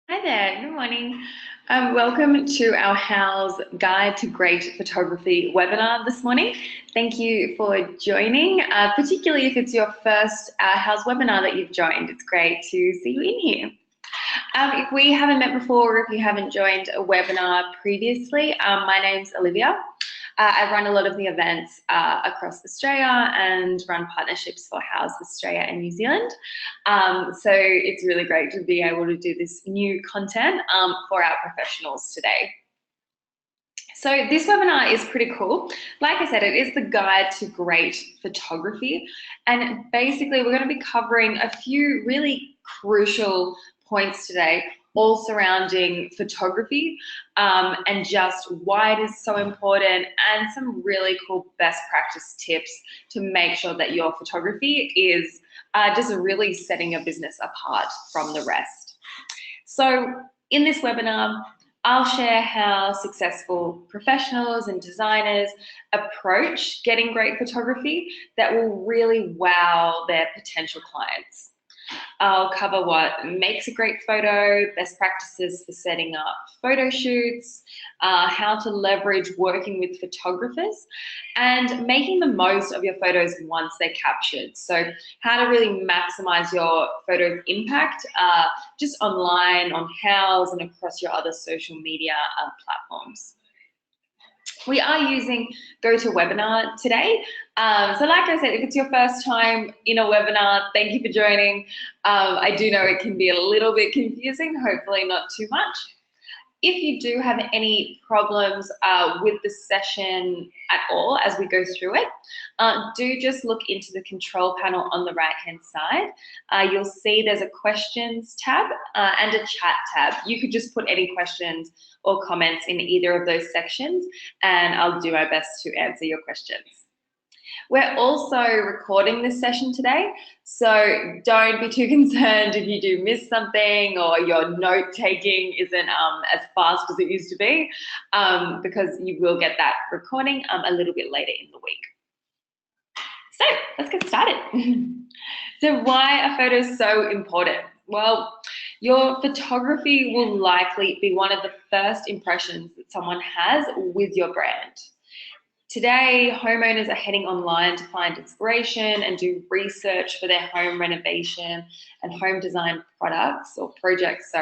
Hi there, good morning. Welcome to our Houzz Guide to Great Photography webinar this morning. Thank you for joining, particularly if it's your first Houzz webinar that you've joined. It's great to see you in here. If we haven't met before, or if you haven't joined a webinar previously, my name's Olivia. I run a lot of the events across Australia and run partnerships for Houzz Australia and New Zealand. So it's really great to be able to do this new content for our professionals today. So this webinar is pretty cool. Like I said, it is the guide to great photography. And basically we're going to be covering a few really crucial points today, all surrounding photography and just why it is so important, and some really cool best practice tips to make sure that your photography is just really setting your business apart from the rest. So in this webinar, I'll share how successful professionals and designers approach getting great photography that will really wow their potential clients. I'll cover what makes a great photo, best practices for setting up photo shoots, how to leverage working with photographers, and making the most of your photos once they're captured. So how to really maximize your photo's impact just online, on Houzz, and across your other social media platforms. We are using GoToWebinar today. So like I said, if it's your first time in a webinar, thank you for joining. I do know it can be a little bit confusing, hopefully not too much. If you do have any problems with the session at all as we go through it, do just look into the control panel on the right-hand side. You'll see there's a questions tab and a chat tab. You could just put any questions or comments in either of those sections, and I'll do my best to answer your questions. We're also recording this session today, so don't be too concerned if you do miss something or your note-taking isn't as fast as it used to be, because you will get that recording a little bit later in the week. So let's get started. So why are photos so important? Well, your photography will likely be one of the first impressions that someone has with your brand. Today, homeowners are heading online to find inspiration and do research for their home renovation and home design projects,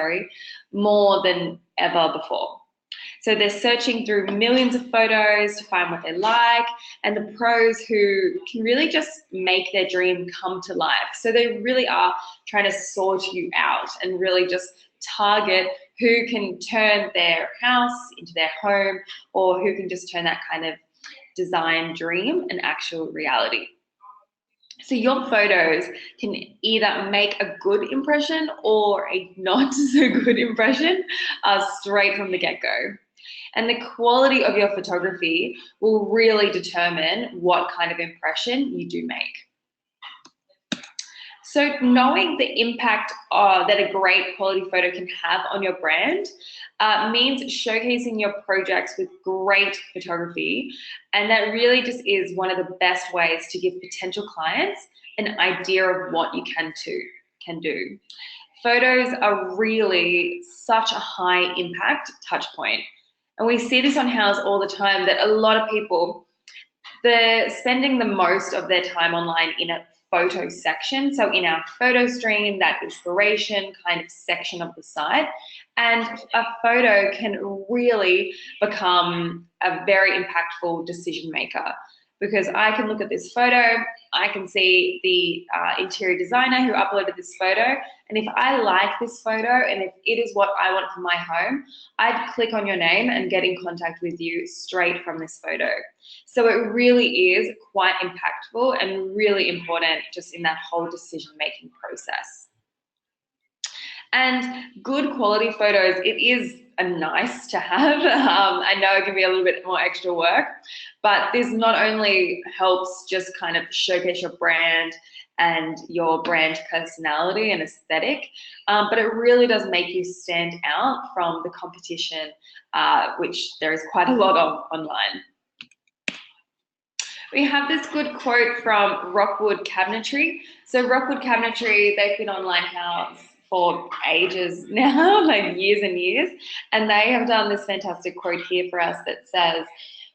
more than ever before. So they're searching through millions of photos to find what they like, and the pros who can really just make their dream come to life. So they really are trying to sort you out and really just target who can turn their house into their home, or who can just turn that kind of design dream an actual reality. So your photos can either make a good impression or a not so good impression straight from the get-go. And the quality of your photography will really determine what kind of impression you do make. So knowing the impact that a great quality photo can have on your brand means showcasing your projects with great photography. And that really just is one of the best ways to give potential clients an idea of what you can do. Photos are really such a high impact touch point. And we see this on Houzz all the time, that a lot of people, they're spending the most of their time online in a photo section. So in our photo stream, that inspiration kind of section of the site, and a photo can really become a very impactful decision maker, because I can look at this photo, I can see the interior designer who uploaded this photo, and if I like this photo and if it is what I want for my home, I'd click on your name and get in contact with you straight from this photo. So it really is quite impactful and really important just in that whole decision-making process. And good quality photos, it is a nice to have. I know it can be a little bit more extra work, but this not only helps just kind of showcase your brand and your brand personality and aesthetic, but it really does make you stand out from the competition, which there is quite a lot of online. We have this good quote from Rockwood Cabinetry. So Rockwood Cabinetry, they've been online Houzz for ages now, like years and years. And they have done this fantastic quote here for us that says,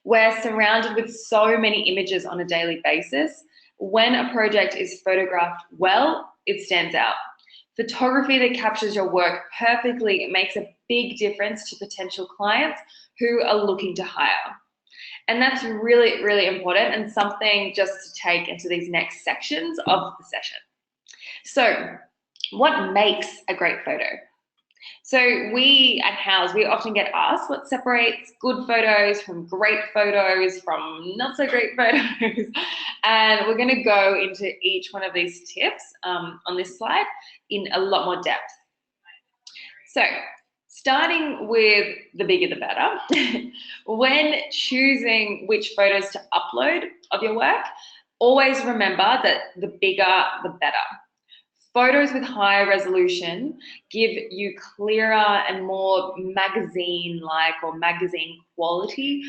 "We're surrounded with so many images on a daily basis. When a project is photographed well, it stands out. Photography that captures your work perfectly makes a big difference to potential clients who are looking to hire." And that's really, really important and something just to take into these next sections of the session. So, what makes a great photo? So we at Houzz, we often get asked what separates good photos from great photos from not so great photos. And we're going to go into each one of these tips on this slide in a lot more depth. So starting with the bigger the better, when choosing which photos to upload of your work, always remember that the bigger the better. Photos with high resolution give you clearer and more magazine-like or magazine quality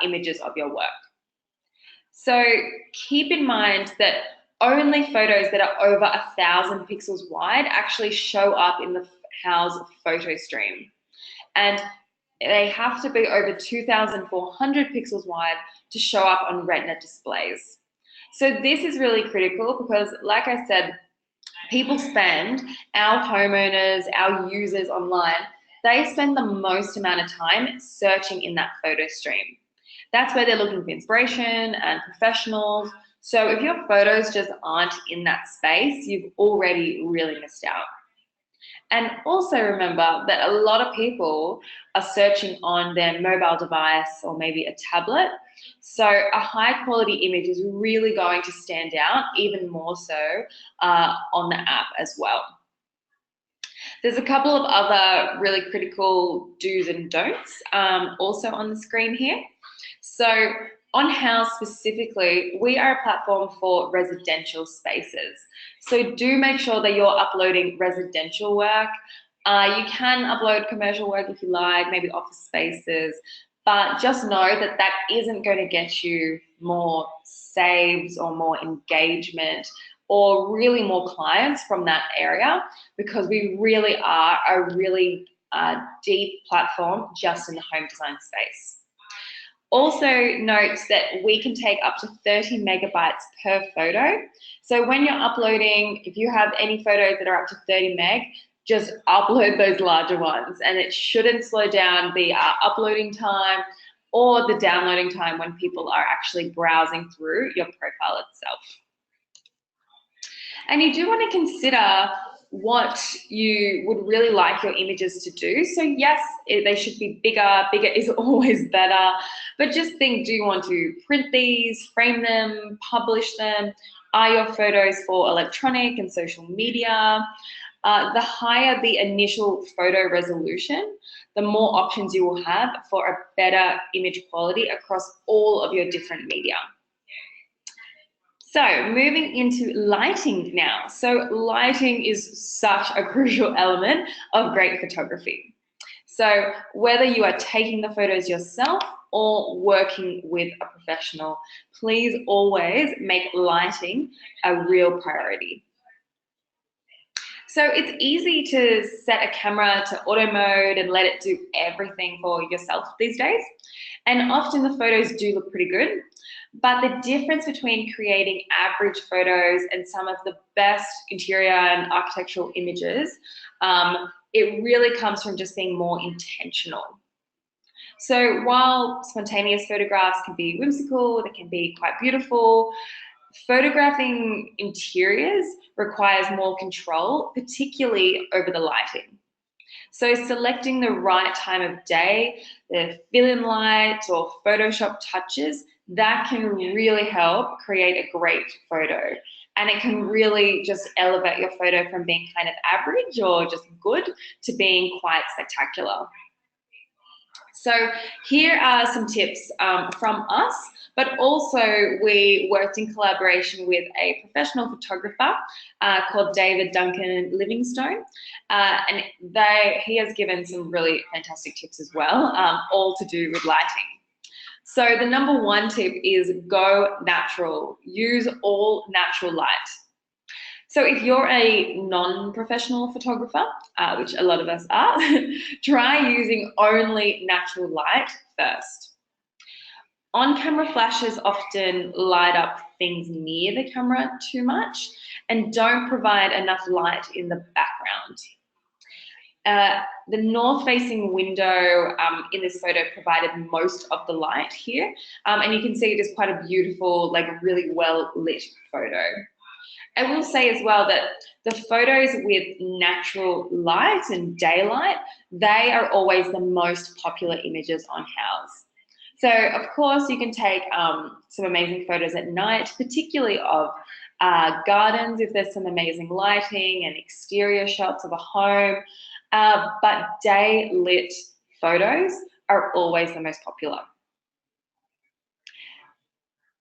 images of your work. So keep in mind that only photos that are over 1,000 pixels wide actually show up in the Houzz photo stream. And they have to be over 2,400 pixels wide to show up on Retina displays. So this is really critical because, like I said, people spend, our homeowners, our users online, they spend the most amount of time searching in that photo stream. That's where they're looking for inspiration and professionals. So if your photos just aren't in that space, you've already really missed out. And also remember that a lot of people are searching on their mobile device or maybe a tablet. So a high quality image is really going to stand out even more so on the app as well. There's a couple of other really critical do's and don'ts also on the screen here. So on Houzz specifically, we are a platform for residential spaces. So do make sure that you're uploading residential work. You can upload commercial work if you like, maybe office spaces, but just know that that isn't going to get you more saves or more engagement or really more clients from that area, because we really are a really deep platform just in the home design space. Also note that we can take up to 30 megabytes per photo. So when you're uploading, if you have any photos that are up to 30 meg, just upload those larger ones, and it shouldn't slow down the uploading time or the downloading time when people are actually browsing through your profile itself. And you do want to consider what you would really like your images to do. So yes, they should be bigger. Bigger is always better. But just think, do you want to print these, frame them, publish them? Are your photos for electronic and social media? The higher the initial photo resolution, the more options you will have for a better image quality across all of your different media. So moving into lighting now. So lighting is such a crucial element of great photography. So whether you are taking the photos yourself or working with a professional, please always make lighting a real priority. So it's easy to set a camera to auto mode and let it do everything for yourself these days. And often the photos do look pretty good. But the difference between creating average photos and some of the best interior and architectural images, it really comes from just being more intentional. So while spontaneous photographs can be whimsical, they can be quite beautiful, photographing interiors requires more control, particularly over the lighting. So selecting the right time of day, the fill-in light or Photoshop touches, that can really help create a great photo. And it can really just elevate your photo from being kind of average or just good to being quite spectacular. So here are some tips from us, but also we worked in collaboration with a professional photographer called David Duncan Livingstone, and he has given some really fantastic tips as well, all to do with lighting. So the number one tip is go natural. Use all natural light. So if you're a non-professional photographer, which a lot of us are, try using only natural light first. On-camera flashes often light up things near the camera too much and don't provide enough light in the background. The north-facing window in this photo provided most of the light here, and you can see it is quite a beautiful, like really well-lit photo. I will say as well that the photos with natural light and daylight, they are always the most popular images on Houzz. So of course you can take some amazing photos at night, particularly of gardens if there's some amazing lighting, and exterior shots of a home, but day lit photos are always the most popular.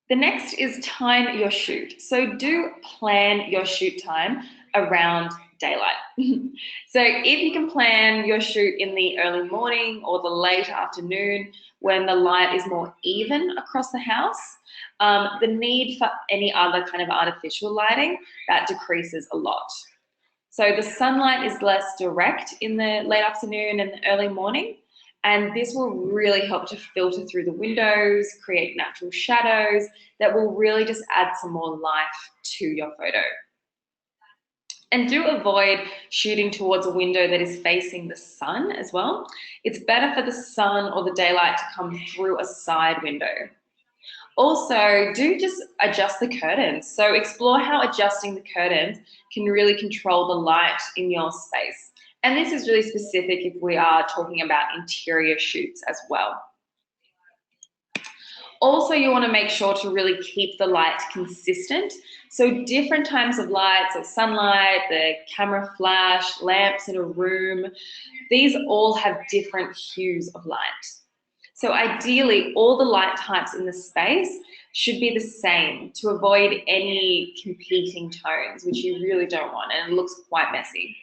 The next is time your shoot. So do plan your shoot time around daylight. So if you can plan your shoot in the early morning or the late afternoon when the light is more even across the house, the need for any other kind of artificial lighting, that decreases a lot. So the sunlight is less direct in the late afternoon and the early morning, and this will really help to filter through the windows, create natural shadows that will really just add some more life to your photo. And do avoid shooting towards a window that is facing the sun as well. It's better for the sun or the daylight to come through a side window. Also, do just adjust the curtains. So explore how adjusting the curtains can really control the light in your space. And this is really specific if we are talking about interior shoots as well. Also, you want to make sure to really keep the light consistent. So different types of light, so sunlight, the camera flash, lamps in a room, these all have different hues of light. So ideally, all the light types in the space should be the same to avoid any competing tones, which you really don't want, and it looks quite messy.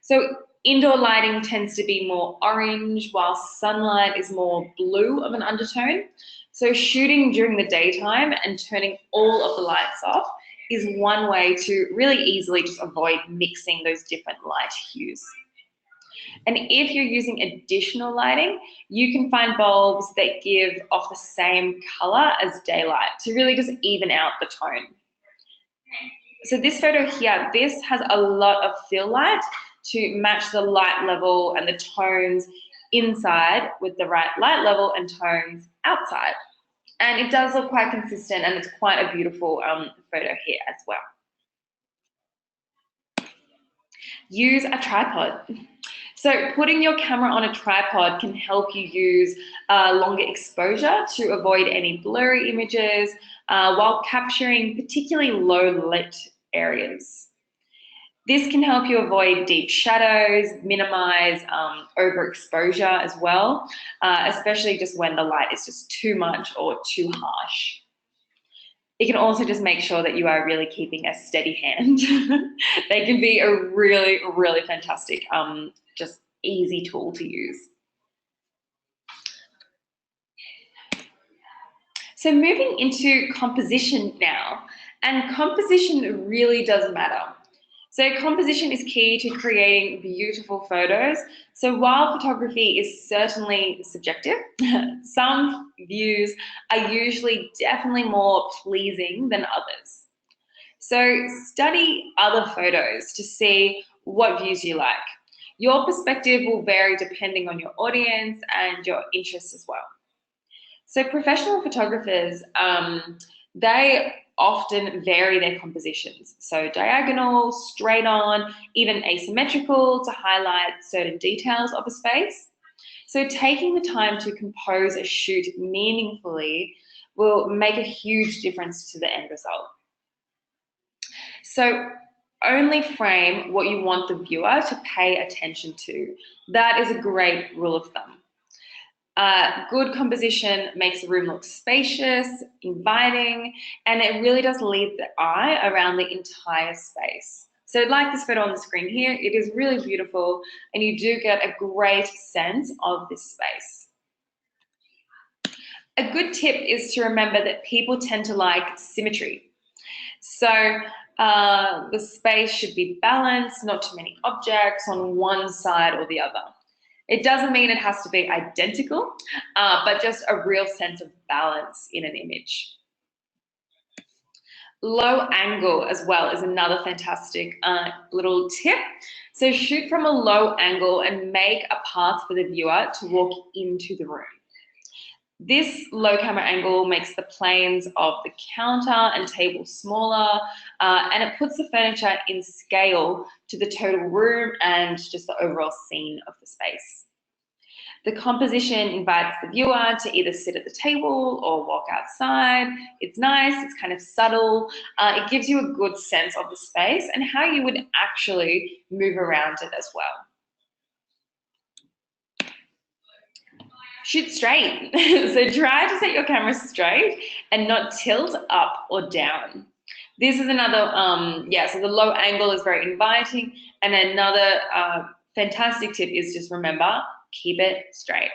So indoor lighting tends to be more orange, while sunlight is more blue of an undertone. So shooting during the daytime and turning all of the lights off is one way to really easily just avoid mixing those different light hues. And if you're using additional lighting, you can find bulbs that give off the same color as daylight to really just even out the tone. So this photo here, this has a lot of fill light to match the light level and the tones inside with the right light level and tones outside. And it does look quite consistent, and it's quite a beautiful photo here as well. Use a tripod. So putting your camera on a tripod can help you use longer exposure to avoid any blurry images while capturing particularly low lit areas. This can help you avoid deep shadows, minimize overexposure as well, especially just when the light is just too much or too harsh. It can also just make sure that you are really keeping a steady hand. They can be a really, really fantastic, just easy tool to use. So moving into composition now, and composition really does matter. So composition is key to creating beautiful photos. So while photography is certainly subjective, some views are usually definitely more pleasing than others. So study other photos to see what views you like. Your perspective will vary depending on your audience and your interests as well. So professional photographers, they often vary their compositions. So diagonal, straight on, even asymmetrical to highlight certain details of a space. So taking the time to compose a shoot meaningfully will make a huge difference to the end result. So only frame what you want the viewer to pay attention to. That is a great rule of thumb. Good composition makes the room look spacious, inviting, and it really does lead the eye around the entire space. So like this photo on the screen here, it is really beautiful, and you do get a great sense of this space. A good tip is to remember that people tend to like symmetry. So The space should be balanced, not too many objects on one side or the other. It doesn't mean it has to be identical, but just a real sense of balance in an image. Low angle as well is another fantastic little tip. So shoot from a low angle and make a path for the viewer to walk into the room. This low camera angle makes the planes of the counter and table smaller, and it puts the furniture in scale to the total room and just the overall scene of the space. The composition invites the viewer to either sit at the table or walk outside. It's nice, it's kind of subtle. It gives you a good sense of the space and how you would actually move around it as well. Shoot straight. So try to set your camera straight and not tilt up or down. This is another, so the low angle is very inviting. And another fantastic tip is just remember, keep it straight.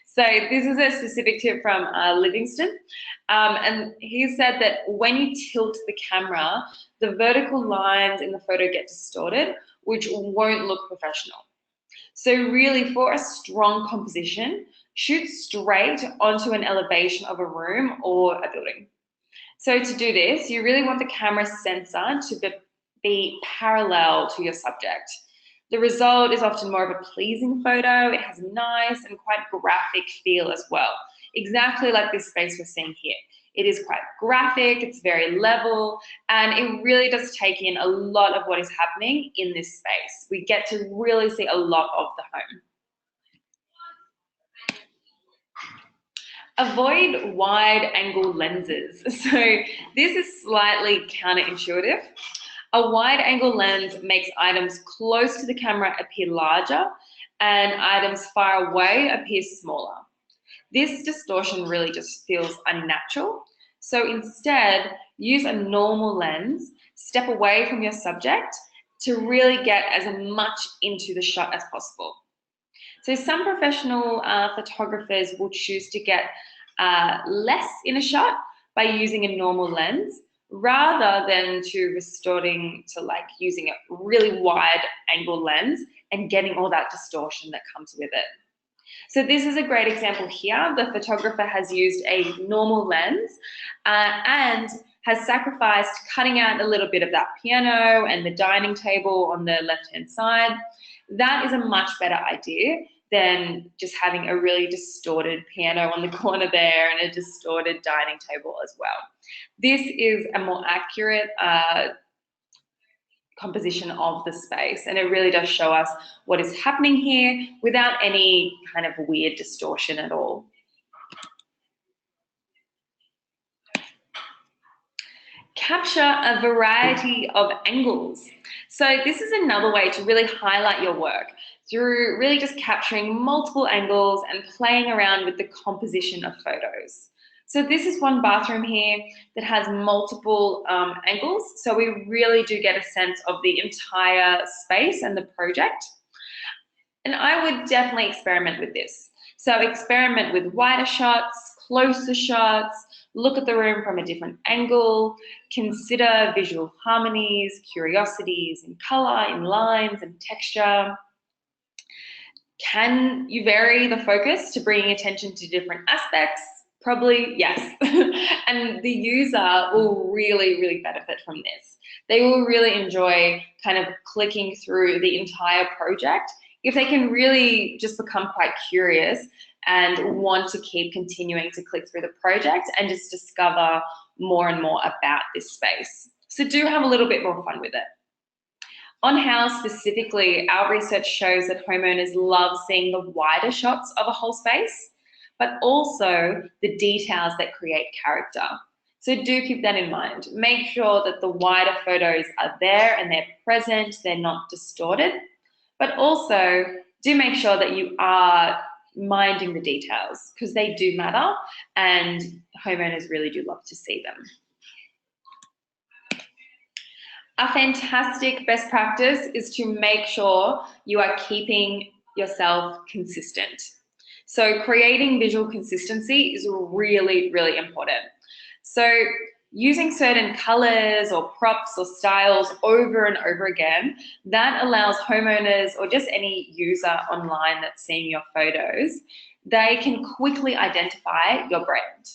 So this is a specific tip from Livingston. And he said that when you tilt the camera, the vertical lines in the photo get distorted, which won't look professional. So really, for a strong composition, shoot straight onto an elevation of a room or a building. So to do this, you really want the camera sensor to be parallel to your subject. The result is often more of a pleasing photo. It has a nice and quite graphic feel as well, exactly like this space we're seeing here. It is quite graphic, it's very level, and it really does take in a lot of what is happening in this space. We get to really see a lot of the home. Avoid wide angle lenses. So this is slightly counterintuitive. A wide angle lens makes items close to the camera appear larger and items far away appear smaller. This distortion really just feels unnatural. So instead, use a normal lens, step away from your subject to really get as much into the shot as possible. So some professional photographers will choose to get less in a shot by using a normal lens rather than to restoring to like using a really wide angle lens and getting all that distortion that comes with it. So this is a great example here. The photographer has used a normal lens and has sacrificed cutting out a little bit of that piano and the dining table on the left-hand side. That is a much better idea than just having a really distorted piano on the corner there and a distorted dining table as well. This is a more accurate composition of the space, and it really does show us what is happening here without any kind of weird distortion at all. Capture a variety of angles. So this is another way to really highlight your work through really just capturing multiple angles and playing around with the composition of photos. So this is one bathroom here that has multiple angles. So we really do get a sense of the entire space and the project. And I would definitely experiment with this. So experiment with wider shots, closer shots, look at the room from a different angle, consider visual harmonies, curiosities in color, in lines and texture. Can you vary the focus to bring attention to different aspects? Probably yes. And the user will really, really benefit from this. They will really enjoy kind of clicking through the entire project if they can really just become quite curious and want to keep continuing to click through the project and just discover more and more about this space. So do have a little bit more fun with it. On Houzz specifically, our research shows that homeowners love seeing the wider shots of a whole space, but also the details that create character. So do keep that in mind. Make sure that the wider photos are there and they're present, they're not distorted, but also do make sure that you are minding the details because they do matter and homeowners really do love to see them. A fantastic best practice is to make sure you are keeping yourself consistent. So creating visual consistency is really, really important. So Using certain colors or props or styles over and over again, that allows homeowners or just any user online that's seeing your photos, they can quickly identify your brand.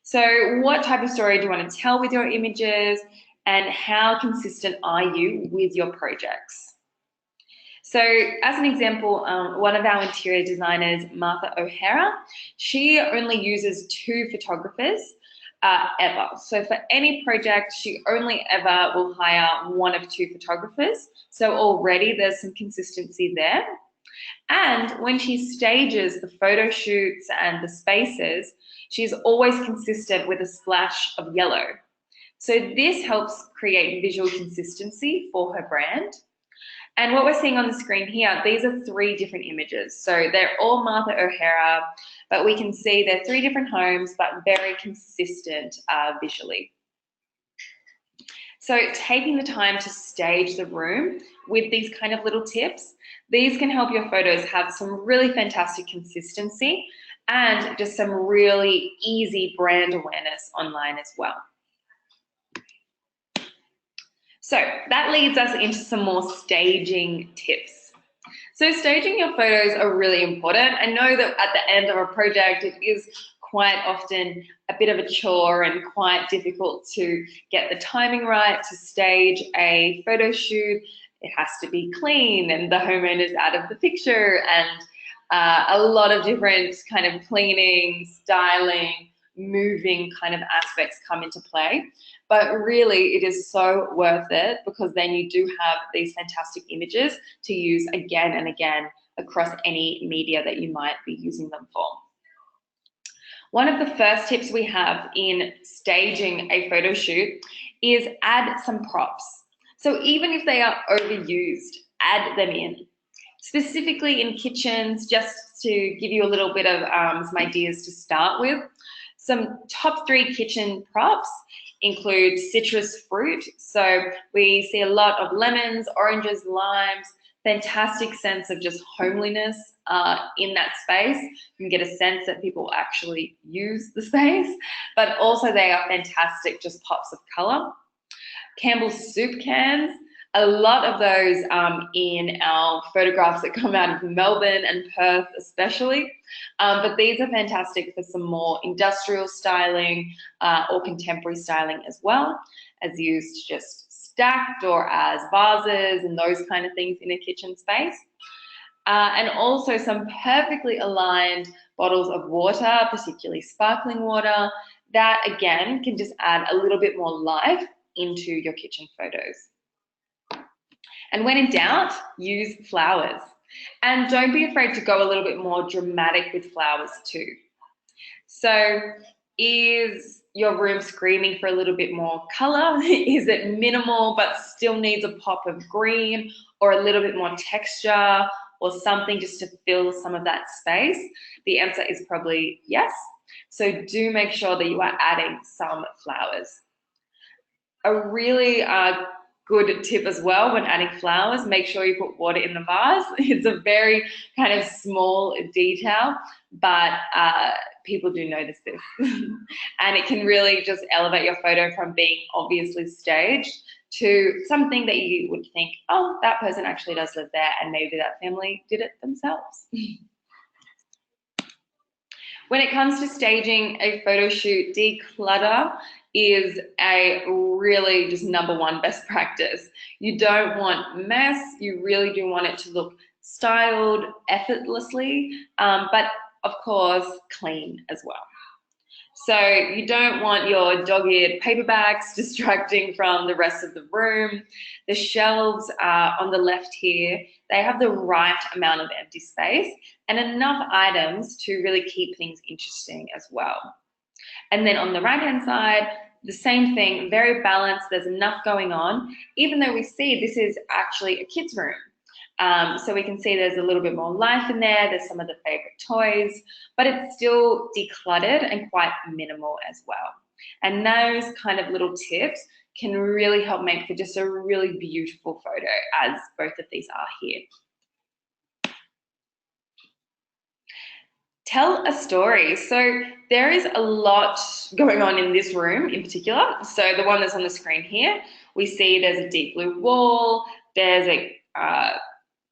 So what type of story do you want to tell with your images, and how consistent are you with your projects? So as an example, one of our interior designers, Martha O'Hara, she only uses 2 photographers ever. So for any project, she only ever will hire 1 of 2 photographers. So already there's some consistency there. And when she stages the photo shoots and the spaces, she's always consistent with a splash of yellow. So this helps create visual consistency for her brand. And what we're seeing on the screen here, these are 3 different images. So they're all Martha O'Hara, but we can see they're 3 different homes, but very consistent visually. So taking the time to stage the room with these kind of little tips, these can help your photos have some really fantastic consistency and just some really easy brand awareness online as well. So that leads us into some more staging tips. So staging your photos are really important. I know that at the end of a project, it is quite often a bit of a chore and quite difficult to get the timing right to stage a photo shoot. It has to be clean and the homeowner's out of the picture, and a lot of different kind of cleaning, styling, moving kind of aspects come into play. But really it is so worth it, because then you do have these fantastic images to use again and again across any media that you might be using them for. One of the first tips we have in staging a photo shoot is add some props. So even if they are overused, add them in. Specifically in kitchens, just to give you a little bit of some ideas to start with. Some top 3 kitchen props include citrus fruit. So we see a lot of lemons, oranges, limes, fantastic sense of just homeliness in that space. You can get a sense that people actually use the space, but also they are fantastic, just pops of color. Campbell's soup cans, a lot of those in our photographs that come out of Melbourne and Perth especially, but these are fantastic for some more industrial styling or contemporary styling as well, as used just stacked or as vases and those kind of things in a kitchen space. And also some perfectly aligned bottles of water, particularly sparkling water, that again can just add a little bit more life into your kitchen photos. And when in doubt, use flowers. And don't be afraid to go a little bit more dramatic with flowers too. So is your room screaming for a little bit more color? Is it minimal but still needs a pop of green or a little bit more texture or something just to fill some of that space? The answer is probably yes. So do make sure that you are adding some flowers. A really good tip as well when adding flowers, make sure you put water in the vase. It's a very kind of small detail, but people do notice this. And it can really just elevate your photo from being obviously staged to something that you would think, oh, that person actually does live there and maybe that family did it themselves. When it comes to staging a photo shoot, declutter is a really just #1 best practice. You don't want mess, you really do want it to look styled effortlessly, but of course clean as well. So you don't want your dog-eared paperbacks distracting from the rest of the room. The shelves on the left here, they have the right amount of empty space and enough items to really keep things interesting as well. And then on the right-hand side, the same thing, very balanced, there's enough going on, even though we see this is actually a kid's room. So we can see there's a little bit more life in there, there's some of the favorite toys, but it's still decluttered and quite minimal as well. And those kind of little tips can really help make for just a really beautiful photo, as both of these are here. Tell a story. So there is a lot going on in this room in particular. So the one that's on the screen here, we see there's a deep blue wall, there's a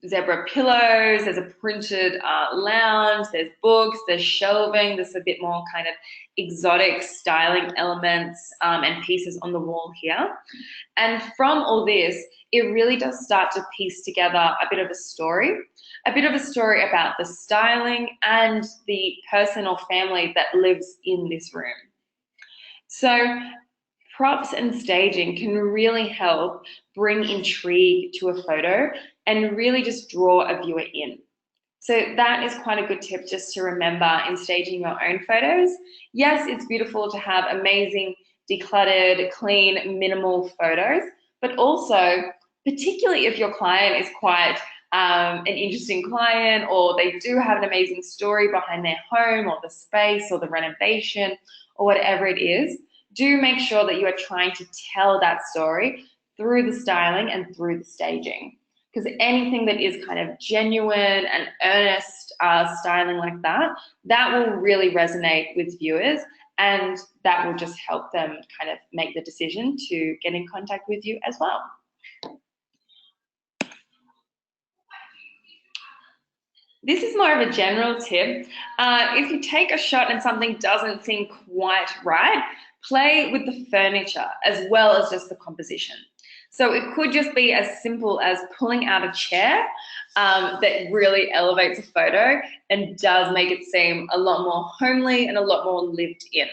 zebra pillows, there's a printed lounge, there's books, there's shelving, there's a bit more kind of exotic styling elements and pieces on the wall here. And from all this, it really does start to piece together a bit of a story about the styling and the person or family that lives in this room. So props and staging can really help bring intrigue to a photo and really just draw a viewer in. So that is quite a good tip just to remember in staging your own photos. Yes, it's beautiful to have amazing, decluttered, clean, minimal photos, but also, particularly if your client is quite an interesting client, or they do have an amazing story behind their home or the space or the renovation or whatever it is, do make sure that you are trying to tell that story through the styling and through the staging. Because anything that is kind of genuine and earnest styling like that, that will really resonate with viewers, and that will just help them kind of make the decision to get in contact with you as well. This is more of a general tip. If you take a shot and something doesn't seem quite right, play with the furniture as well as just the composition. So it could just be as simple as pulling out a chair that really elevates a photo and does make it seem a lot more homely and a lot more lived in.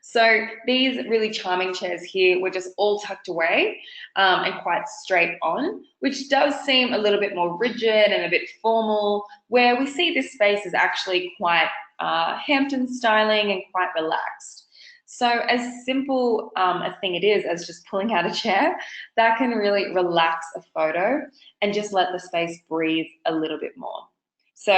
So these really charming chairs here were just all tucked away and quite straight on, which does seem a little bit more rigid and a bit formal, where we see this space is actually quite Hampton styling and quite relaxed. So as simple a thing it is as just pulling out a chair, that can really relax a photo and just let the space breathe a little bit more. So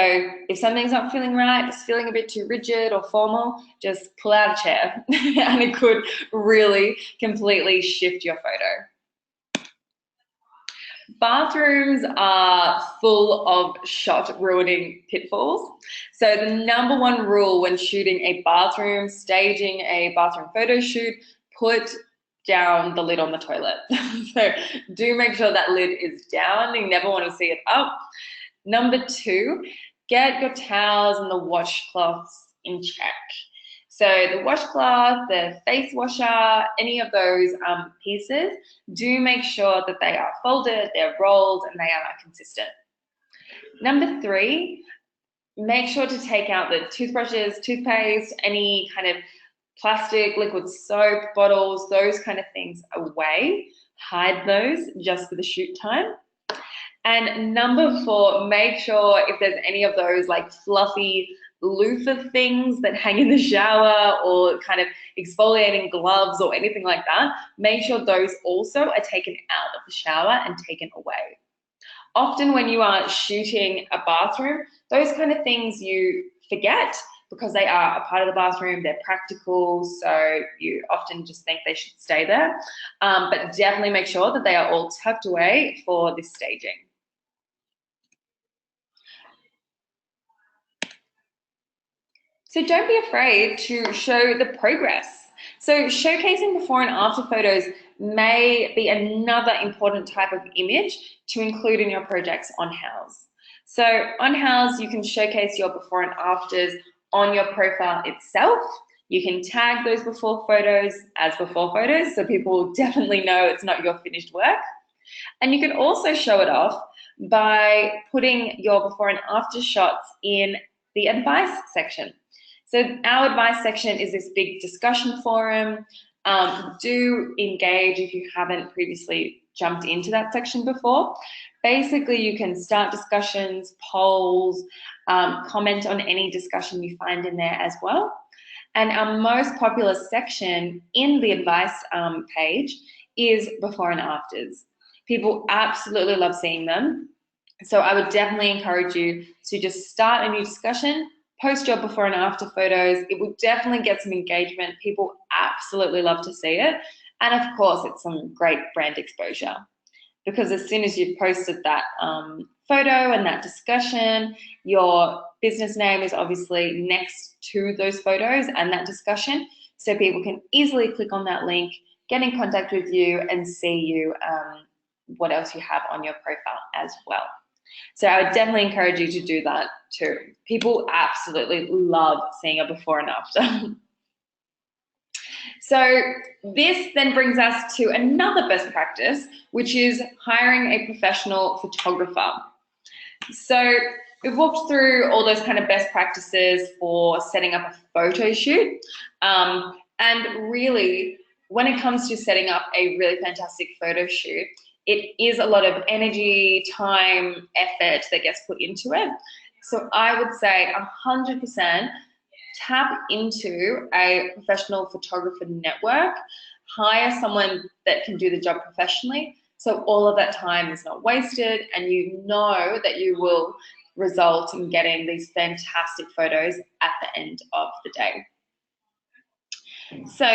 if something's not feeling right, it's feeling a bit too rigid or formal, just pull out a chair and it could really completely shift your photo. Bathrooms are full of shot ruining pitfalls. So the number one rule when shooting a bathroom, staging a bathroom photo shoot, put down the lid on the toilet. So do make sure that lid is down. You never want to see it up. Number two, get your towels and the washcloths in check. So the washcloth, the face washer, any of those pieces, do make sure that they are folded, they're rolled, and they are consistent. Number three, make sure to take out the toothbrushes, toothpaste, any kind of plastic, liquid soap, bottles, those kind of things away. Hide those just for the shoot time. And number four, make sure if there's any of those like fluffy loofah things that hang in the shower or kind of exfoliating gloves or anything like that, make sure those also are taken out of the shower and taken away. Often when you are shooting a bathroom, those kind of things you forget because they are a part of the bathroom, they're practical, so you often just think they should stay there. But definitely make sure that they are all tucked away for this staging. So don't be afraid to show the progress. So showcasing before and after photos may be another important type of image to include in your projects on Houzz. So on Houzz, you can showcase your before and afters on your profile itself. You can tag those before photos as before photos, so people will definitely know it's not your finished work. And you can also show it off by putting your before and after shots in the advice section. So our advice section is this big discussion forum. Do engage if you haven't previously jumped into that section before. Basically, you can start discussions, polls, comment on any discussion you find in there as well. And our most popular section in the advice page is before and afters. People absolutely love seeing them. So I would definitely encourage you to just start a new discussion, post your before and after photos. It will definitely get some engagement. People absolutely love to see it. And of course, it's some great brand exposure, because as soon as you've posted that photo and that discussion, your business name is obviously next to those photos and that discussion, so people can easily click on that link, get in contact with you, and see you what else you have on your profile as well. So I would definitely encourage you to do that too. People absolutely love seeing a before and after. So this then brings us to another best practice, which is hiring a professional photographer. So we've walked through all those kind of best practices for setting up a photo shoot. And really, when it comes to setting up a really fantastic photo shoot, it is a lot of energy, time, effort that gets put into it. So I would say 100% tap into a professional photographer network, hire someone that can do the job professionally, so all of that time is not wasted and you know that you will result in getting these fantastic photos at the end of the day. So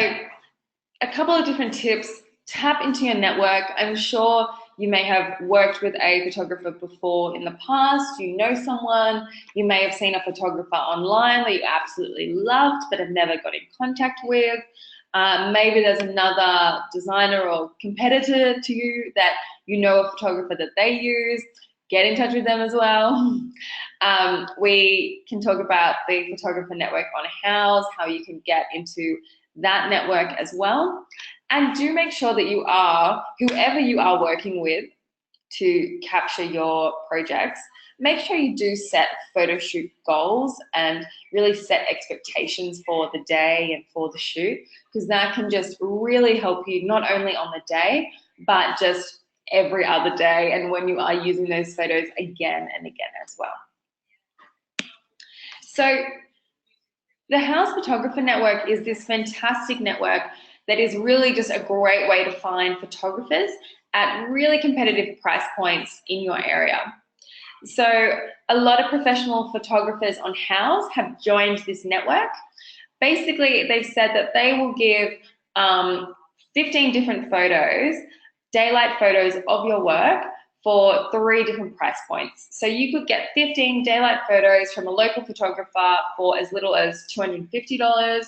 a couple of different tips. Tap into your network. I'm sure you may have worked with a photographer before in the past. You know someone. You may have seen a photographer online that you absolutely loved but have never got in contact with. Maybe there's another designer or competitor to you that you know a photographer that they use. Get in touch with them as well. We can talk about the photographer network on Houzz, how you can get into that network as well. And do make sure that you are, whoever you are working with to capture your projects, make sure you do set photo shoot goals and really set expectations for the day and for the shoot, because that can just really help you not only on the day, but just every other day and when you are using those photos again and again as well. So the Houzz Photographer Network is this fantastic network that is really just a great way to find photographers at really competitive price points in your area. So a lot of professional photographers on Houzz have joined this network. Basically, they've said that they will give 15 different photos, daylight photos of your work for 3 different price points. So you could get 15 daylight photos from a local photographer for as little as $250.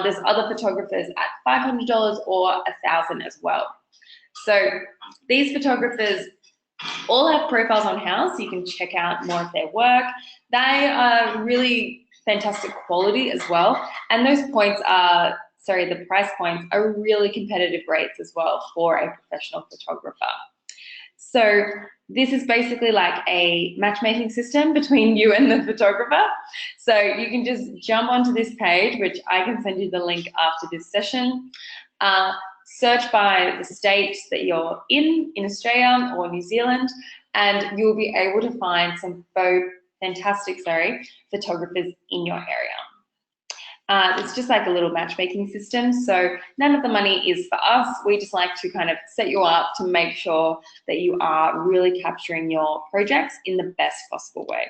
There's other photographers at $500 or $1,000 as well. So these photographers all have profiles on Houzz, so you can check out more of their work. They are really fantastic quality as well, and those points are, the price points are really competitive rates as well for a professional photographer. So this is basically like a matchmaking system between you and the photographer. So you can just jump onto this page, which I can send you the link after this session. Search by the state that you're in Australia or New Zealand, and you'll be able to find some fantastic photographers in your area. It's just like a little matchmaking system, so none of the money is for us. We just like to kind of set you up to make sure that you are really capturing your projects in the best possible way.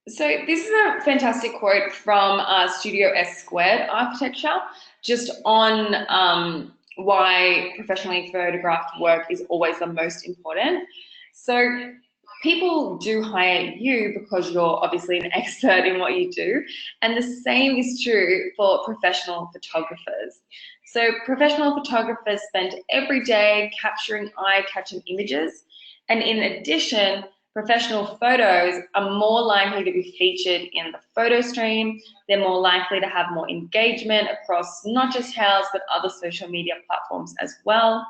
So this is a fantastic quote from Studio S Squared Architecture, just on why professionally photographed work is always the most important. So people do hire you because you're obviously an expert in what you do, and the same is true for professional photographers. So professional photographers spend every day capturing eye-catching images, and in addition, professional photos are more likely to be featured in the photo stream. They're more likely to have more engagement across not just Houzz, but other social media platforms as well.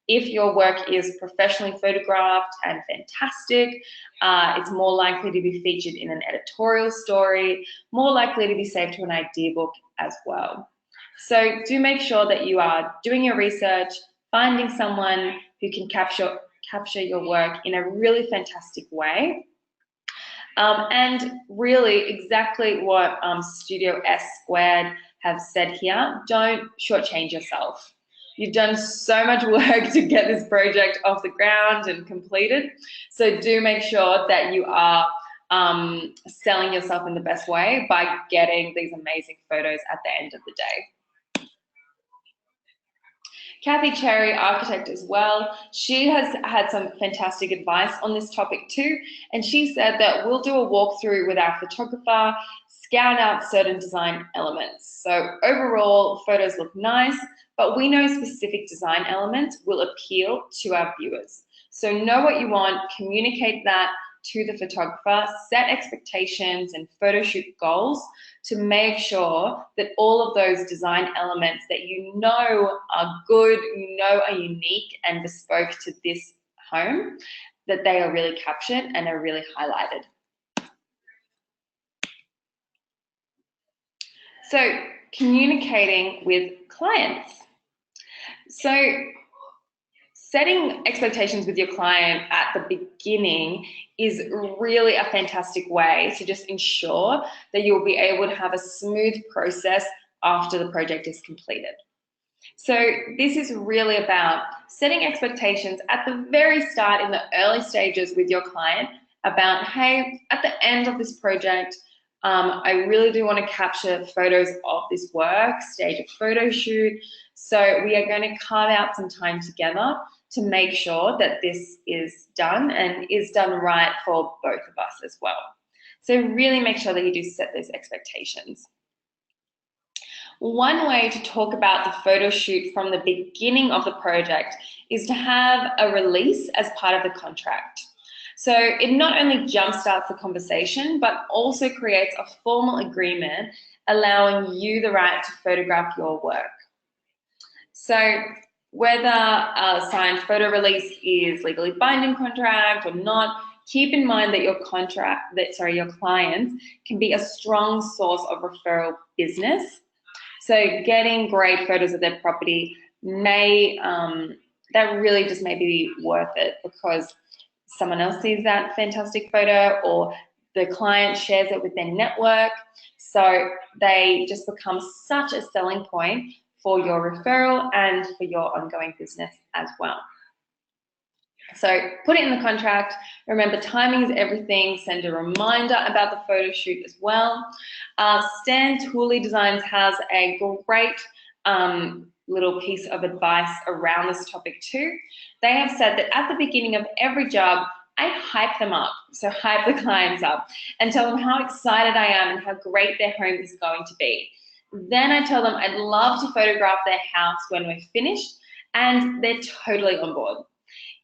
If your work is professionally photographed and fantastic, it's more likely to be featured in an editorial story, more likely to be saved to an Ideabook as well. So do make sure that you are doing your research, finding someone who can capture your work in a really fantastic way. And really exactly what Studio S Squared have said here, don't shortchange yourself. You've done so much work to get this project off the ground and completed. So do make sure that you are selling yourself in the best way by getting these amazing photos at the end of the day. Kathy Cherry, architect as well, she has had some fantastic advice on this topic too, and she said that we'll do a walkthrough with our photographer, scout out certain design elements. So overall, photos look nice, but we know specific design elements will appeal to our viewers. So know what you want, communicate that to the photographer, set expectations and photo shoot goals to make sure that all of those design elements that you know are good, you know are unique and bespoke to this home, that they are really captured and are really highlighted. So communicating with clients. So setting expectations with your client at the beginning is really a fantastic way to just ensure that you'll be able to have a smooth process after the project is completed. So this is really about setting expectations at the very start in the early stages with your client about, hey, at the end of this project, I really do want to capture photos of this work, stage a photo shoot. So we are going to carve out some time together to make sure that this is done and is done right for both of us as well. So really make sure that you do set those expectations. One way to talk about the photo shoot from the beginning of the project is to have a release as part of the contract. So it not only jumpstarts the conversation, but also creates a formal agreement allowing you the right to photograph your work. So whether a signed photo release is legally binding contract or not, keep in mind that your clients can be a strong source of referral business. So getting great photos of their property may, that really just may be worth it because someone else sees that fantastic photo or the client shares it with their network. So they just become such a selling point for your referral and for your ongoing business as well. So put it in the contract. Remember, timing is everything. Send a reminder about the photo shoot as well. Stan Tooley Designs has a great little piece of advice around this topic too. They have said that at the beginning of every job, I hype them up. So hype the clients up and tell them how excited I am and how great their home is going to be. Then I tell them I'd love to photograph their house when we're finished, and they're totally on board.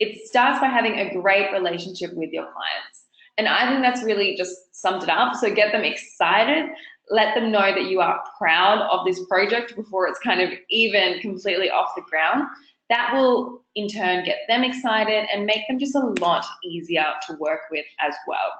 It starts by having a great relationship with your clients. And I think that's really just summed it up. So get them excited, let them know that you are proud of this project before it's kind of even completely off the ground. That will in turn get them excited and make them just a lot easier to work with as well.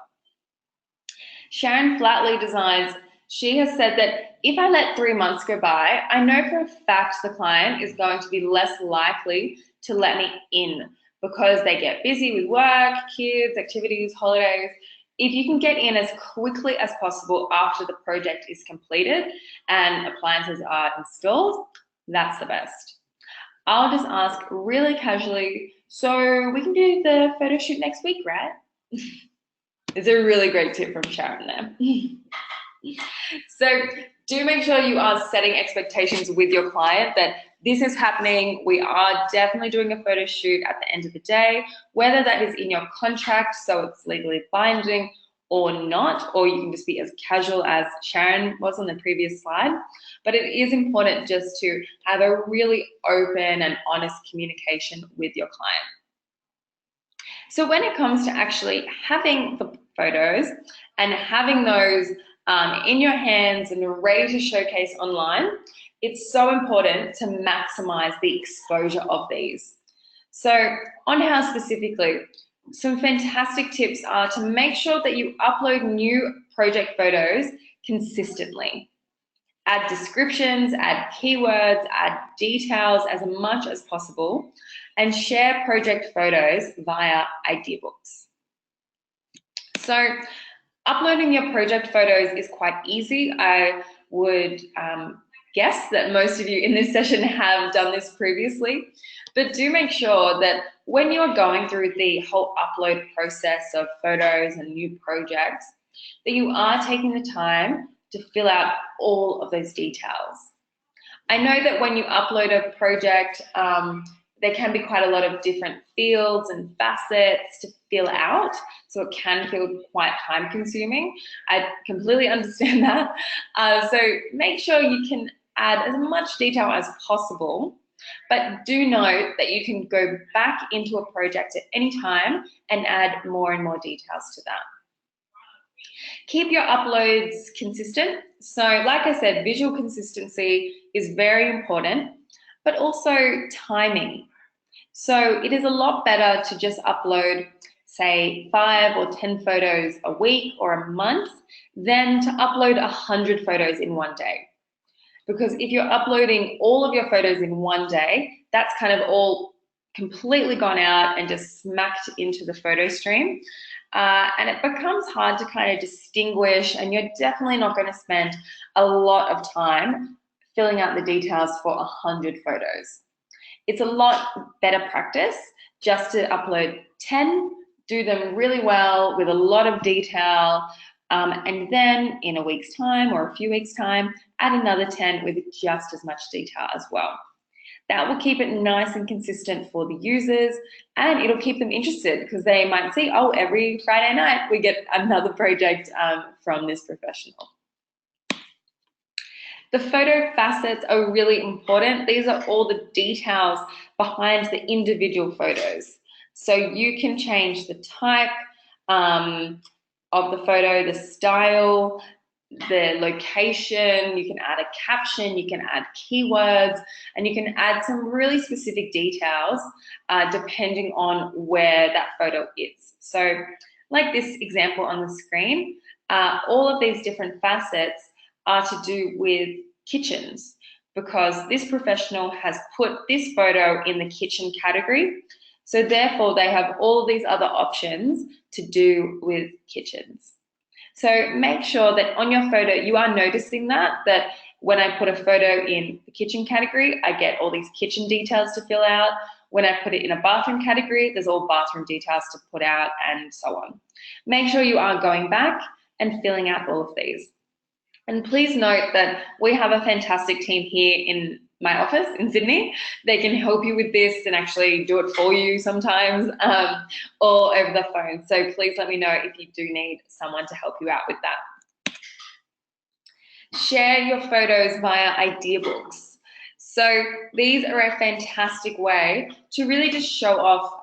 Sharon Flatley Designs, she has said that if I let 3 months go by, I know for a fact the client is going to be less likely to let me in because they get busy with work, kids, activities, holidays. If you can get in as quickly as possible after the project is completed and appliances are installed, that's the best. I'll just ask really casually, so we can do the photo shoot next week, right? It's a really great tip from Sharon there. So do make sure you are setting expectations with your client that this is happening. We are definitely doing a photo shoot at the end of the day, whether that is in your contract, so it's legally binding or not, or you can just be as casual as Sharon was on the previous slide. But it is important just to have a really open and honest communication with your client. So when it comes to actually having the photos and having those in your hands and ready to showcase online, it's so important to maximize the exposure of these. So on Houzz specifically, some fantastic tips are to make sure that you upload new project photos consistently. Add descriptions, add keywords, add details as much as possible, and share project photos via Ideabooks. So uploading your project photos is quite easy. I would guess that most of you in this session have done this previously, but do make sure that when you're going through the whole upload process of photos and new projects, that you are taking the time to fill out all of those details. I know that when you upload a project, there can be quite a lot of different fields and facets to fill out, so it can feel quite time consuming. I completely understand that. So make sure you can add as much detail as possible, but do note that you can go back into a project at any time and add more and more details to that. Keep your uploads consistent. So like I said, visual consistency is very important, but also timing. So it is a lot better to just upload, say, 5 or 10 photos a week or a month than to upload 100 photos in one day. Because if you're uploading all of your photos in one day, that's kind of all completely gone out and just smacked into the photo stream. And it becomes hard to kind of distinguish, and you're definitely not going to spend a lot of time filling out the details for 100 photos. It's a lot better practice just to upload 10, do them really well with a lot of detail, and then in a week's time or a few weeks' time, add another 10 with just as much detail as well. That will keep it nice and consistent for the users, and it'll keep them interested because they might see, oh, every Friday night we get another project from this professional. The photo facets are really important. These are all the details behind the individual photos. So you can change the type of the photo, the style, the location, you can add a caption, you can add keywords, and you can add some really specific details depending on where that photo is. So like this example on the screen, all of these different facets are to do with kitchens, because this professional has put this photo in the kitchen category. So therefore they have all of these other options to do with kitchens. So make sure that on your photo, you are noticing that when I put a photo in the kitchen category, I get all these kitchen details to fill out. When I put it in a bathroom category, there's all bathroom details to put out, and so on. Make sure you are going back and filling out all of these. And please note that we have a fantastic team here in my office in Sydney. They can help you with this and actually do it for you sometimes, all over the phone. So please let me know if you do need someone to help you out with that. Share your photos via Ideabooks. So these are a fantastic way to really just show off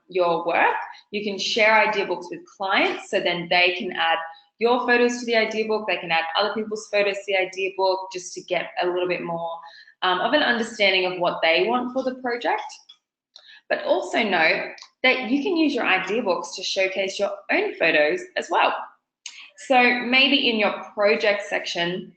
your work. You can share Ideabooks with clients, so then they can add your photos to the Ideabook, they can add other people's photos to the Ideabook, just to get a little bit more of an understanding of what they want for the project. But also note that you can use your Ideabooks to showcase your own photos as well. So maybe in your project section,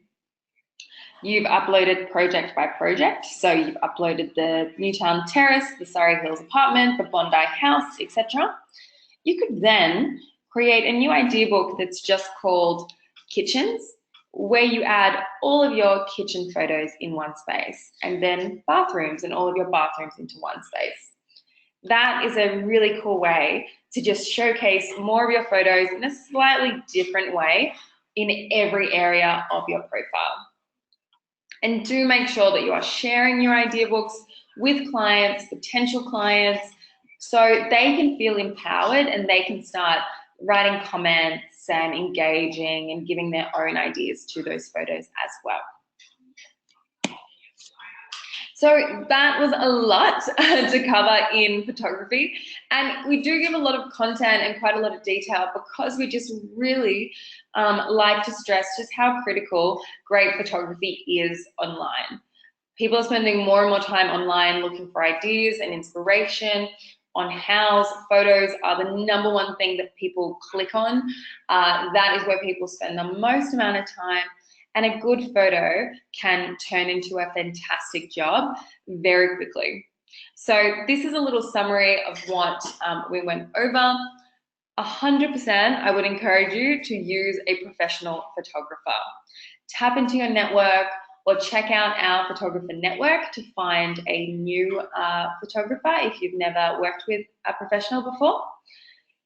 you've uploaded project by project. So you've uploaded the Newtown Terrace, the Surrey Hills apartment, the Bondi house, etc. You could then create a new Ideabook that's just called Kitchens, where you add all of your kitchen photos in one space, and then bathrooms and all of your bathrooms into one space. That is a really cool way to just showcase more of your photos in a slightly different way in every area of your profile. And do make sure that you are sharing your Ideabooks with clients, potential clients, so they can feel empowered and they can start writing comments and engaging and giving their own ideas to those photos as well. So that was a lot to cover in photography, and we do give a lot of content and quite a lot of detail because we just really like to stress just how critical great photography is online. People are spending more and more time online looking for ideas and inspiration. On Houzz, photos are the #1 thing that people click on. That is where people spend the most amount of time, and a good photo can turn into a fantastic job very quickly. So this is a little summary of what we went over. 100%, I would encourage you to use a professional photographer. Tap into your network, or check out our photographer network to find a new photographer if you've never worked with a professional before.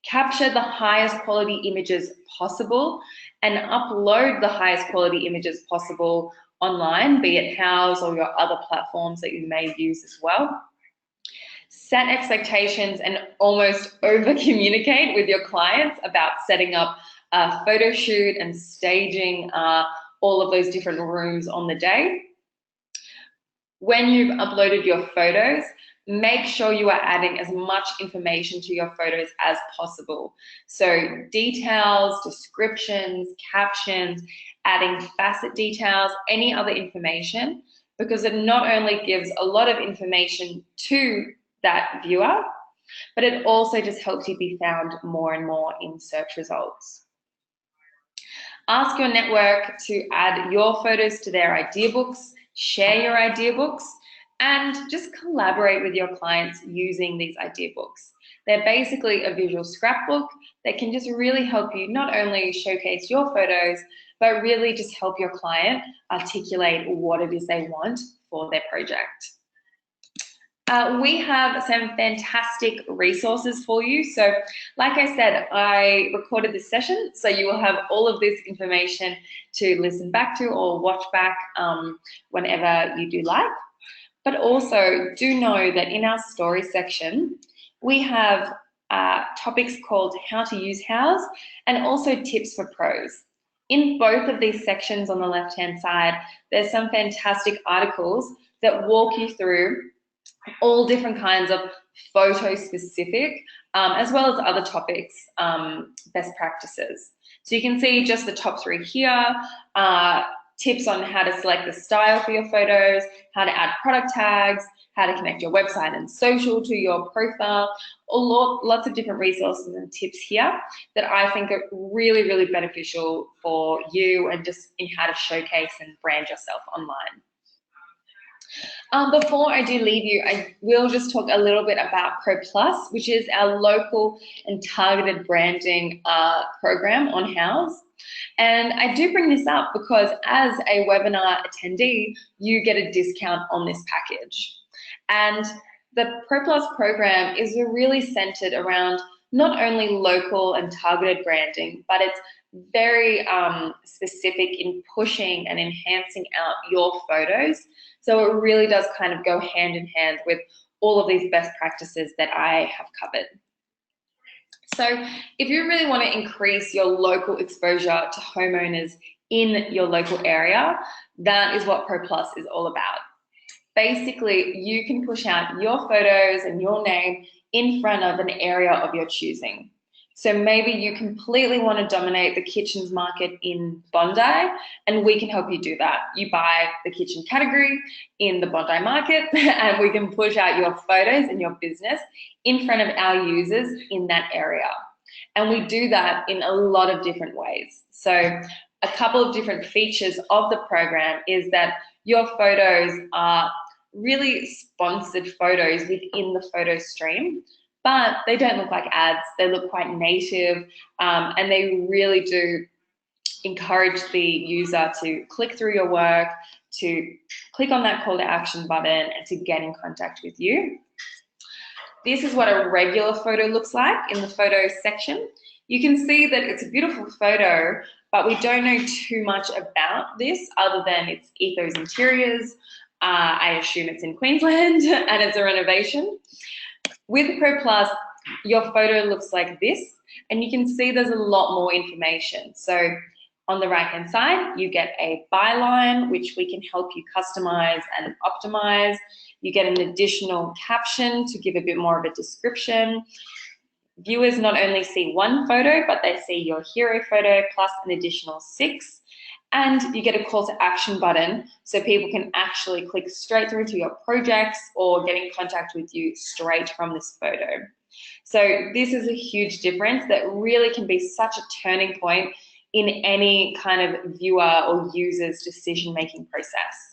Capture the highest quality images possible and upload the highest quality images possible online, be it Houzz or your other platforms that you may use as well. Set expectations and almost over communicate with your clients about setting up a photo shoot and staging all of those different rooms on the day. When you've uploaded your photos, make sure you are adding as much information to your photos as possible. So details, descriptions, captions, adding facet details, any other information, because it not only gives a lot of information to that viewer, but it also just helps you be found more and more in search results. Ask your network to add your photos to their Ideabooks, share your Ideabooks, and just collaborate with your clients using these Ideabooks. They're basically a visual scrapbook that can just really help you not only showcase your photos, but really just help your client articulate what it is they want for their project. We have some fantastic resources for you. So like I said, I recorded this session, so you will have all of this information to listen back to or watch back whenever you do like. But also do know that in our story section, we have topics called how to use Houzz and also tips for pros. In both of these sections on the left-hand side, there's some fantastic articles that walk you through all different kinds of photo specific, as well as other topics, best practices. So you can see just the top 3 here, tips on how to select the style for your photos, how to add product tags, how to connect your website and social to your profile, lots of different resources and tips here that I think are really, really beneficial for you and just in how to showcase and brand yourself online. Before I do leave you, I will just talk a little bit about Pro Plus, which is our local and targeted branding program on Houzz. And I do bring this up because as a webinar attendee, you get a discount on this package. And the Pro Plus program is really centered around not only local and targeted branding, but it's very specific in pushing and enhancing out your photos. So it really does kind of go hand in hand with all of these best practices that I have covered. So if you really want to increase your local exposure to homeowners in your local area, that is what Pro Plus is all about. Basically, you can push out your photos and your name in front of an area of your choosing. So maybe you completely want to dominate the kitchens market in Bondi, and we can help you do that. You buy the kitchen category in the Bondi market, and we can push out your photos and your business in front of our users in that area. And we do that in a lot of different ways. So a couple of different features of the program is that your photos are really sponsored photos within the photo stream, but they don't look like ads. They look quite native, and they really do encourage the user to click through your work, to click on that call to action button, and to get in contact with you. This is what a regular photo looks like in the photo section. You can see that it's a beautiful photo, but we don't know too much about this other than it's Ethos Interiors. I assume it's in Queensland and it's a renovation. With Pro Plus, your photo looks like this, and you can see there's a lot more information. So on the right-hand side, you get a byline, which we can help you customize and optimize. You get an additional caption to give a bit more of a description. Viewers not only see one photo, but they see your hero photo plus an additional 6. And you get a call to action button so people can actually click straight through to your projects or get in contact with you straight from this photo. So this is a huge difference that really can be such a turning point in any kind of viewer or user's decision-making process.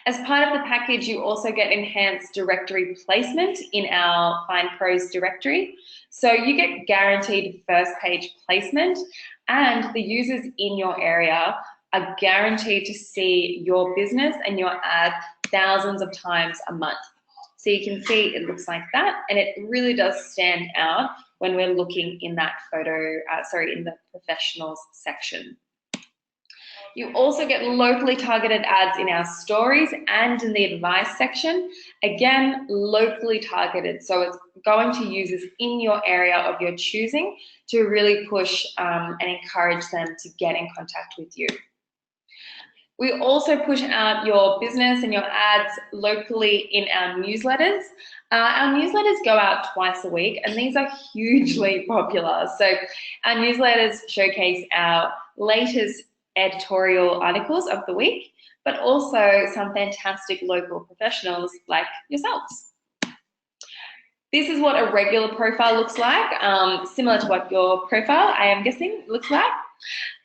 As part of the package, you also get enhanced directory placement in our Find Pros directory. So you get guaranteed first page placement, and the users in your area are guaranteed to see your business and your ad thousands of times a month. So you can see it looks like that, and it really does stand out when we're looking in that photo, in the professionals section. You also get locally targeted ads in our stories and in the advice section. Again, locally targeted. So it's going to users in your area of your choosing to really push and encourage them to get in contact with you. We also push out your business and your ads locally in our newsletters. Our newsletters go out twice a week, and these are hugely popular. So our newsletters showcase our latest editorial articles of the week, but also some fantastic local professionals like yourselves. This is what a regular profile looks like, similar to what your profile, I am guessing, looks like.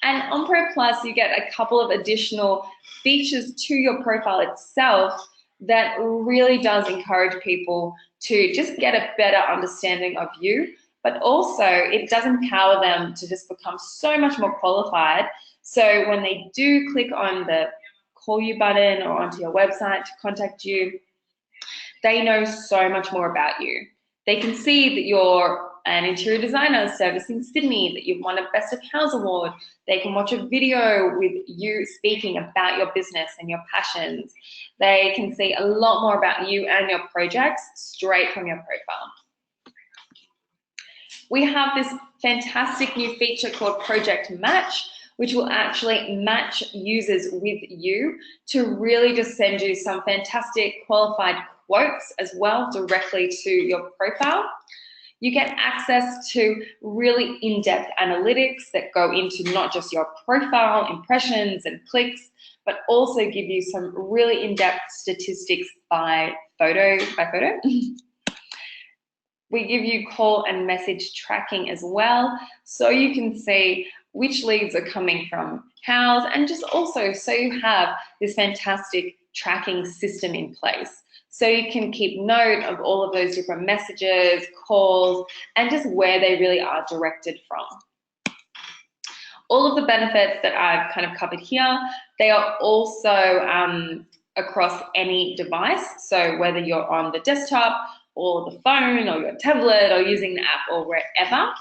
And on Pro Plus, you get a couple of additional features to your profile itself that really does encourage people to just get a better understanding of you, but also it does empower them to just become so much more qualified. So when they do click on the call you button or onto your website to contact you, they know so much more about you. They can see that you're an interior designer servicing Sydney, that you've won a Best of House award. They can watch a video with you speaking about your business and your passions. They can see a lot more about you and your projects straight from your profile. We have this fantastic new feature called Project Match, which will actually match users with you to really just send you some fantastic qualified quotes as well directly to your profile. You get access to really in-depth analytics that go into not just your profile, impressions and clicks, but also give you some really in-depth statistics by photo. We give you call and message tracking as well, so you can see which leads are coming from Houzz, and just also so you have this fantastic tracking system in place. So you can keep note of all of those different messages, calls, and just where they really are directed from. All of the benefits that I've kind of covered here, they are also across any device. So whether you're on the desktop or the phone or your tablet or using the app or wherever.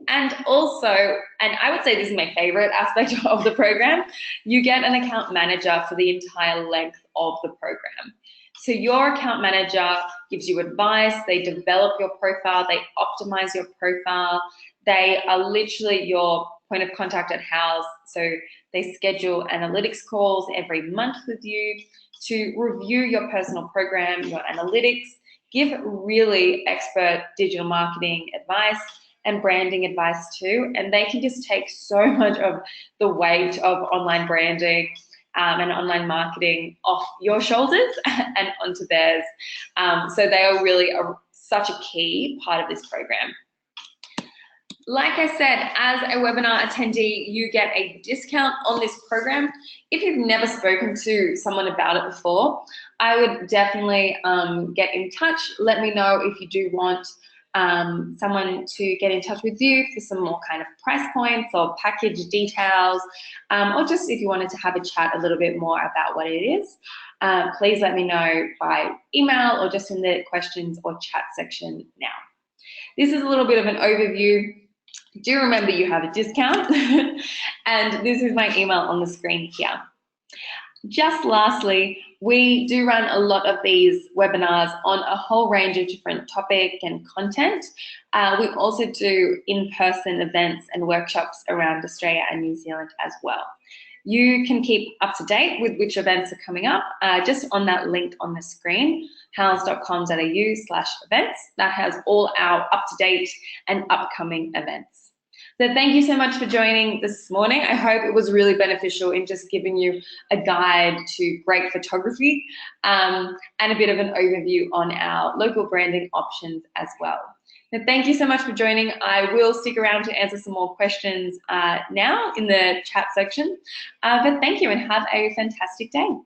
And also, and I would say this is my favorite aspect of the program, you get an account manager for the entire length of the program. So your account manager gives you advice, they develop your profile, they optimize your profile, they are literally your point of contact at Houzz. So they schedule analytics calls every month with you to review your personal program, your analytics, give really expert digital marketing advice and branding advice too. And they can just take so much of the weight of online branding and online marketing off your shoulders and onto theirs. So they are really such a key part of this program. Like I said, as a webinar attendee, you get a discount on this program. If you've never spoken to someone about it before, I would definitely get in touch. Let me know if you do want someone to get in touch with you for some more kind of price points or package details, or just if you wanted to have a chat a little bit more about what it is. Please let me know by email or just in the questions or chat section now. This is a little bit of an overview. Do remember you have a discount and this is my email on the screen here. Just lastly, we do run a lot of these webinars on a whole range of different topic and content. We also do in-person events and workshops around Australia and New Zealand as well. You can keep up to date with which events are coming up just on that link on the screen, houzz.com.au/events. That has all our up-to-date and upcoming events. So thank you so much for joining this morning. I hope it was really beneficial in just giving you a guide to great photography and a bit of an overview on our local branding options as well. So thank you so much for joining. I will stick around to answer some more questions now in the chat section. But thank you and have a fantastic day.